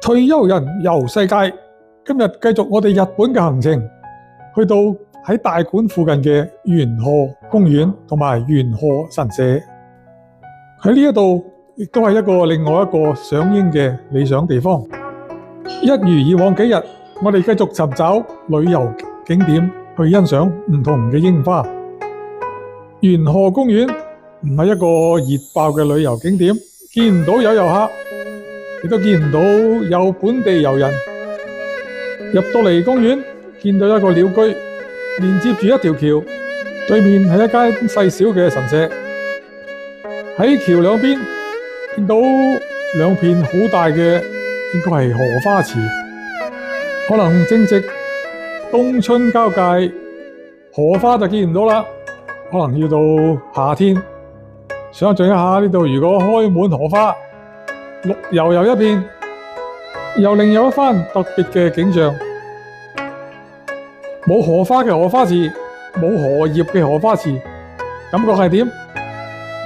退休人遊世界，今日繼續我哋日本嘅行程，去到喺大館附近嘅元賀公園同埋元賀神社。喺呢一度亦都係另外一個賞櫻嘅理想地方。一如以往幾日，我哋繼續尋找旅遊景點去欣賞唔同嘅櫻花。元賀公園唔係一個熱爆嘅旅遊景點，見唔到有遊客，亦都見唔到有本地遊人。入到嚟公園，見到一個鳥居，連接住一條橋，對面係一間細小嘅神社。喺橋兩邊見到兩片好大嘅，應該係荷花池，可能正值冬春交界，荷花就見唔到啦，可能要到夏天。想象一下呢度如果開滿荷花，綠油油一片，又另有一番特別嘅景象。冇荷花嘅荷花池，冇荷葉嘅荷花池，感覺係點？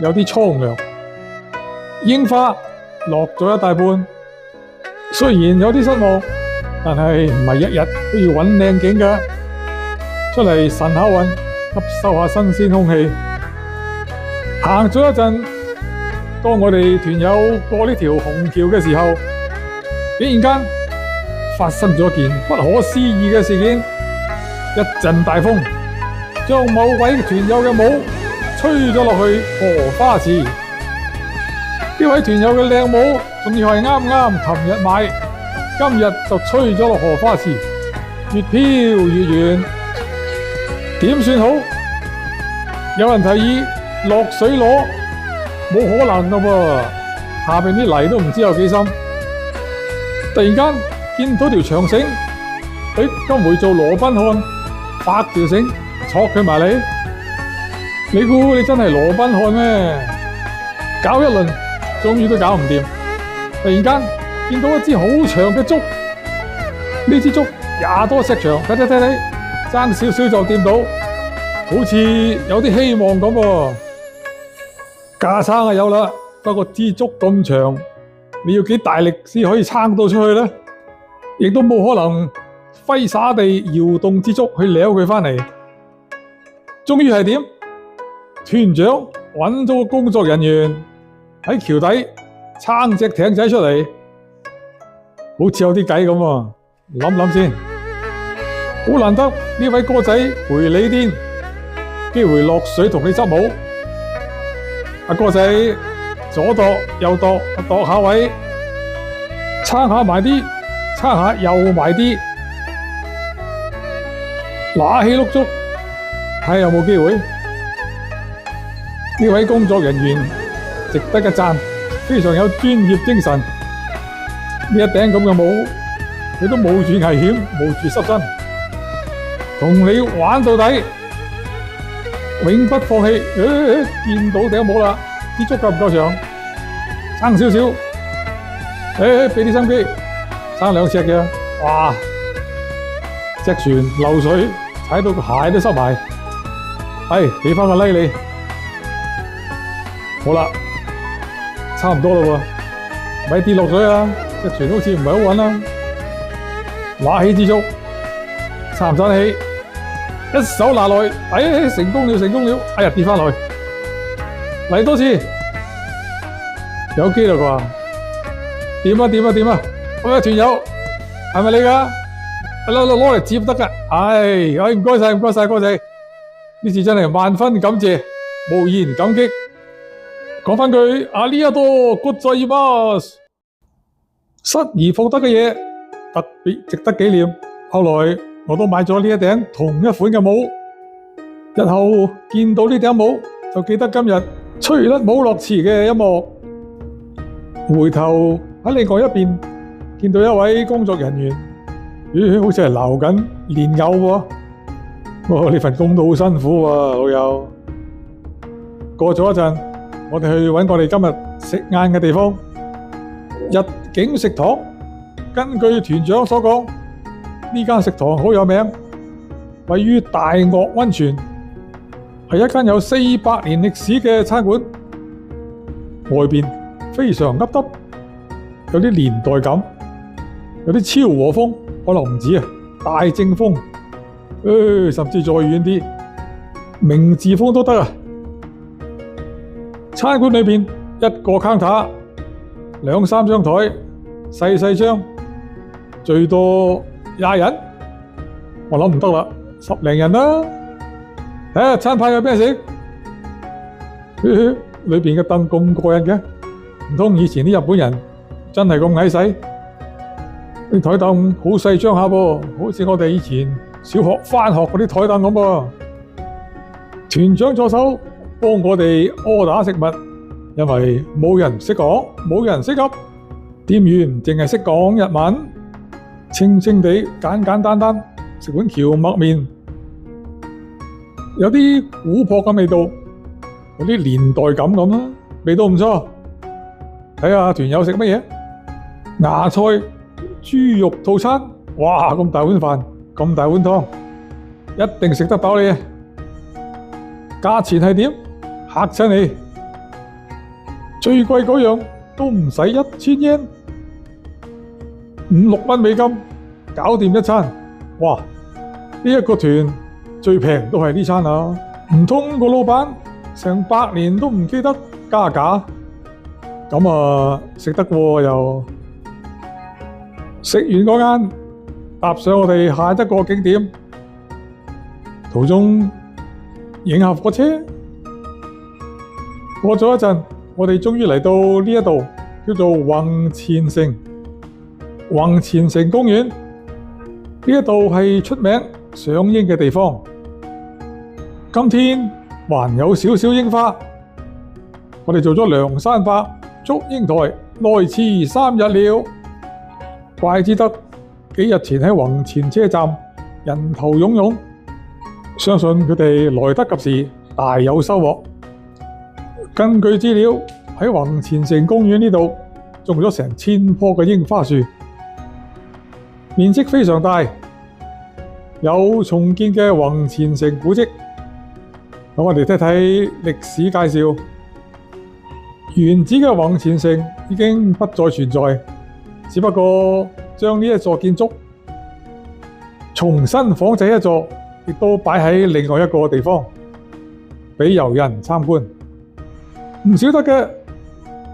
有啲蒼涼。櫻花落咗一大半，雖然有啲失望，但係唔係日日都要揾靚景㗎，出嚟神下運，吸收下新鮮空氣。行咗一陣，當我哋團友過呢條虹橋嘅時候，竟然間發生咗件不可思議嘅事件。一陣大風將某位團友嘅帽吹咗落去荷花池。呢位團友嘅靚帽仲要係啱啱琴日買，今日就吹咗落荷花池，越飄越遠。點算好？有人提議落水攞，冇可能㗎喎，下邊啲泥都唔知有幾深。突然間見到條長繩，今回做羅賓漢，發條繩戳佢埋嚟。你估你真係羅賓漢咩？搞一輪終於都搞唔掂。突然間見到一支好長嘅竹，呢支竹廿多尺長，睇，爭少少就掂到，好似有啲希望咁喎。架撐係有啦，不過支竹咁長，你要幾大力先可以撐到出去呢？亦都冇可能揮灑地搖動支竹去撩佢返嚟。終於係點？團長揾咗個工作人員喺橋底撐隻艇仔出嚟，好似有啲計咁喎。諗諗先，好難得呢位哥仔陪你癲，機會落水同你執帽。阿哥仔左度右度，度下位，撐下埋啲，撐下又埋啲，拿起碌竹，睇下有冇機會。呢位工作人員值得一讚，非常有專業精神。呢一頂咁嘅帽，佢都冒住危險，冒住濕身，同你玩到底，永不放棄。見到頂帽啦，支竹夠唔夠長？撐少少。俾啲心機，撐2尺嘅。哇！隻船漏水，踩到個鞋都濕埋。俾翻個拉你。好啦，差唔多啦喎，咪跌落水啊！隻船好似唔係好穩啦。拿起支竹，撐唔撐起？一手拿來，成功了！哎呀，跌翻來，嚟多次，有機啦啩？掂啊！喂，團友，係咪你㗎？攞嚟接得㗎。唔該晒，哥仔，呢次真係萬分感謝，無言感激。講返句ありがとうございます，失而復得嘅嘢特別值得紀念。後來我都買咗呢一頂同一款嘅帽，日後見到呢頂帽就記得今日吹甩帽落池嘅一幕。回頭喺另外一邊見到一位工作人員，好似係撈緊蓮藕喎。呢份工都好辛苦喎，老友。過咗一陣，我哋去搵我哋今日食晏嘅地方，日景食堂。根據團長所講，呢間食堂好有名，位於大岳溫泉，係一間有400年歷史嘅餐館。外邊非常凹凸，有啲年代感，有啲超和風，可能唔止啊，大正風，甚至再遠啲，明治風都得啊。餐館裏邊一個 counter， 兩三張台，細細張，最多20人，我諗唔得啦，10零人啦。睇下餐牌有咩食？裏邊嘅凳咁過癮嘅，唔通以前啲日本人真係咁矮細？啲台凳好細張下噃，好似我哋以前小學返學嗰啲台凳咁噃。團長助手幫我哋order食物，因為冇人識講，冇人識噏，店員淨係識講日文，清清地簡簡單單食碗蕎麥麵，有啲古樸嘅味道，有啲年代感咁啦，味道唔錯。睇下團友食乜嘢？芽菜豬肉套餐，哇！咁大碗飯，咁大碗湯，一定食得飽你啊！價錢係點？嚇親你！最貴嗰樣都唔使1000 yen， 5-6蚊美金搞掂一餐。哇！呢一個團最平都係呢餐啊！唔通個老闆成100年都唔記得加價？咁啊，食得喎又。食完嗰間，搭上我哋下一個景點，途中影下火車。過咗一陣，我哋終於嚟到呢一度，叫做弘前城。弘前城公園呢一度係出名賞櫻嘅地方。今天還有少少櫻花，我哋做咗梁山伯祝櫻台，來遲3日了。怪之得幾日前喺弘前車站人頭湧湧，相信佢哋來得及時，大有收穫。根據資料，喺弘前城公園呢度種咗成1000棵嘅櫻花樹，面積非常大，有重建嘅弘前城古蹟。咁我哋睇睇歷史介紹，原址嘅弘前城已經不再存在。只不過將呢一座建築重新仿製一座，亦都擺喺另外一個地方俾遊人參觀。唔少得嘅，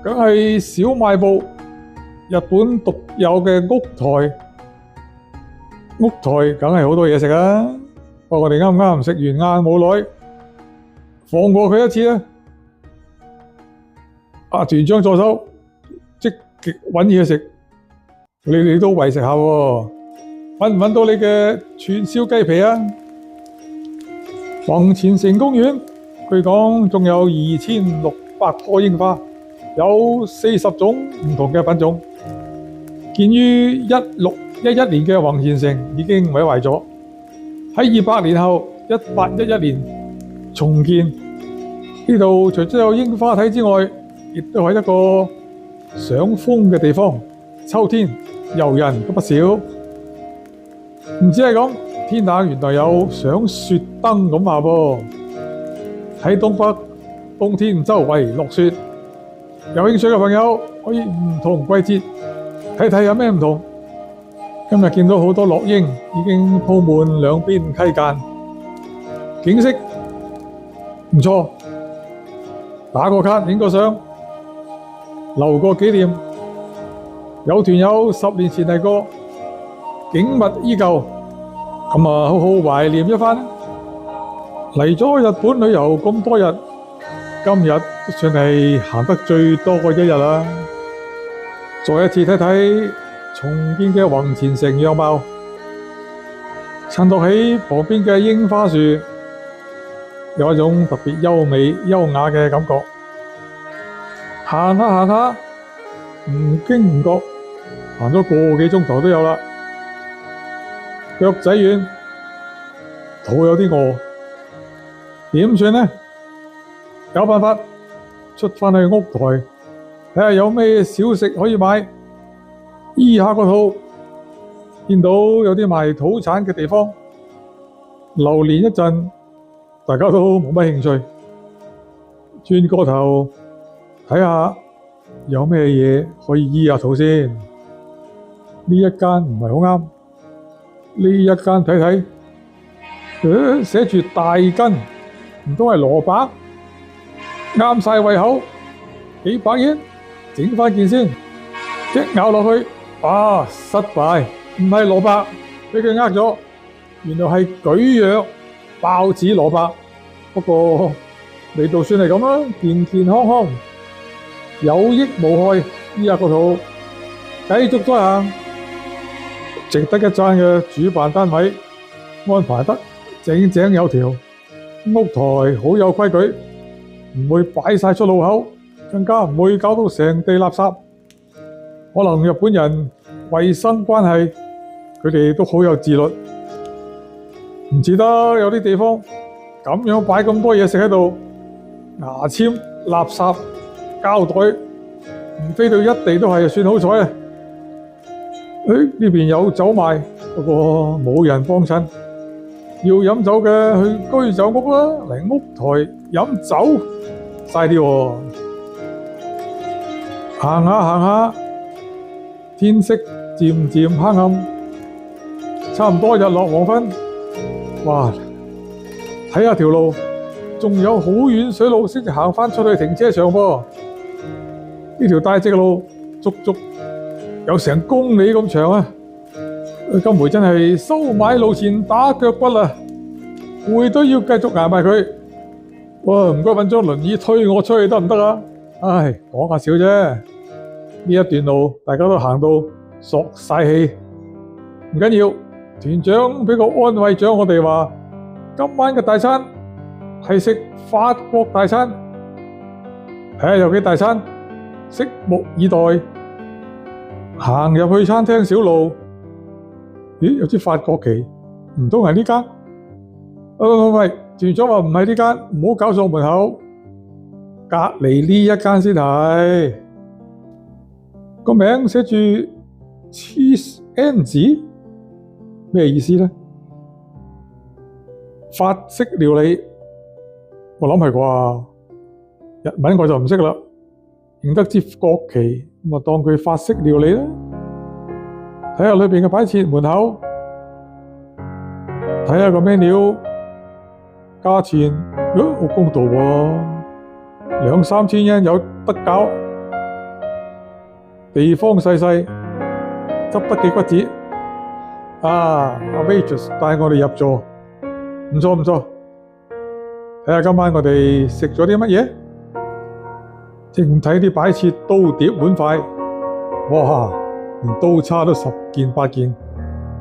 梗係小賣部，日本獨有嘅屋台。屋台梗係好多嘢食啊！不過我哋啱啱食完晏冇耐，放過佢一次啦。團長助手積極揾嘢食。你都為食下喎，搵唔搵到你嘅串燒雞皮啊？弘前城公園據講仲有2600棵櫻花，有40種唔同嘅品種。建於1611年嘅弘前城已經毀壞咗，喺200年後1811年重建。呢度除咗有櫻花睇之外，亦都係一個賞楓嘅地方。秋天遊人都不少，唔止係咁，天冷原來有賞雪燈咁話噃。喺東北，冬天周圍落雪，有興趣嘅朋友可以唔同季節睇睇有咩唔同。今日見到好多落櫻已經鋪滿兩邊溪澗，景色唔錯，打個卡影個相，留個紀念。有團友10年前嚟過，景物依舊，咁好好懷念一番。嚟咗日本旅遊咁多日，今日都算係行得最多嘅一日啦。再一次睇睇重建嘅弘前城樣貌，襯托起旁邊嘅櫻花樹，有一種特別優美優雅嘅感覺。行下行下，唔經唔覺行咗個幾鐘頭都有啦，腳仔軟，肚有啲餓，點算呢？有辦法出返去屋台睇下有咩小食可以買，醫下個肚。見到有啲賣土產嘅地方，流連一陣，大家都冇乜興趣，轉個頭睇下有咩嘢可以醫下肚先。呢一間唔係好啱，呢一間睇睇，寫住大根，唔通係蘿蔔？啱晒胃口，幾百円，整翻件先，一咬落去，啊，失敗，唔係蘿蔔，俾佢呃咗，原來係蒟蒻包子蘿蔔，不過味道算係咁啦，健健康康，有益無害，依下個肚，繼續再行，值得一讚嘅主辦單位安排得井井有條，屋台好有規矩。唔會擺晒出路口，更加唔會搞到成地垃圾。可能日本人衛生關係，佢哋都好有自律，唔似得有啲地方咁樣擺咁多嘢食喺度，牙籤、垃圾、膠袋，唔飛到一地都係就算好彩啊！呢邊有酒賣，不過冇人幫襯。要飲酒嘅去居酒屋啦，嚟屋台飲酒嘥啲喎。行下行下，天色漸漸黑暗，差唔多日落黃昏。哇！睇下條路，仲有好遠水路先至行返出去停車場噃。呢條大直路足足有成公里咁長啊！今回真係收買路錢打腳骨啦，攰都要繼續捱埋佢。哇，唔該揾張輪椅推我出去得唔得啊？唉，講下笑啫。呢一段路大家都行到索晒氣，唔緊要。團長俾個安慰獎我哋話，今晚嘅大餐係食法國大餐，睇下有幾大餐，拭目以待。行入去餐廳小路。咦，有支法國旗，唔通係呢間？喂，團長話唔係呢間，唔好搞錯門口，隔離呢一間先係。個名寫住 Cheese Ends， 咩意思呢？法式料理，我諗係啩？日文我就唔識啦，認得支國旗，咁當佢法式料理啦。睇下裏面嘅擺設，門口睇下個 menu，價錢好公道喎，2、3千円有得搞。地方細細，執得幾骨子。阿 waitress 帶我哋入座，唔錯唔錯。睇下今晚我哋食咗啲乜嘢？淨睇啲擺設，刀碟碗筷，哇！連刀叉都10件8件，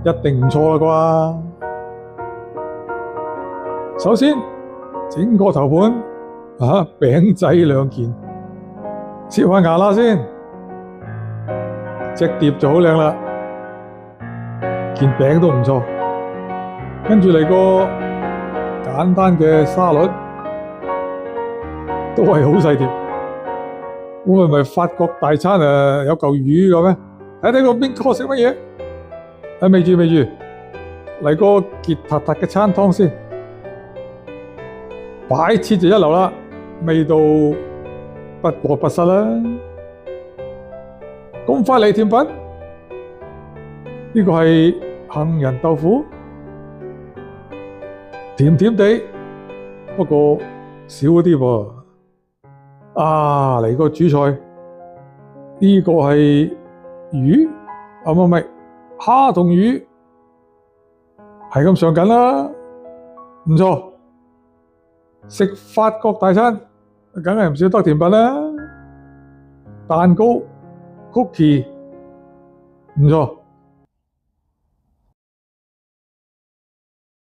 一定唔錯啦啩！首先整個頭盤，餅仔2件，切下牙啦先，隻碟就好靚啦，件餅都唔錯。跟住嚟個簡單嘅沙律，都係好細碟。會唔係法國大餐有嚿魚嘅咩？睇睇個邊個食乜嘢？未住，嚟個傑撻撻嘅餐湯先，擺設就一流啦，味道不過不失啦。咁快嚟甜品，呢個係杏仁豆腐，甜甜地，不過少啲噃。嚟個主菜，呢個係魚，唔係蝦同魚，係咁上緊啦，唔錯。食法國大餐，梗係唔少得甜品啦，蛋糕、cookie，唔錯。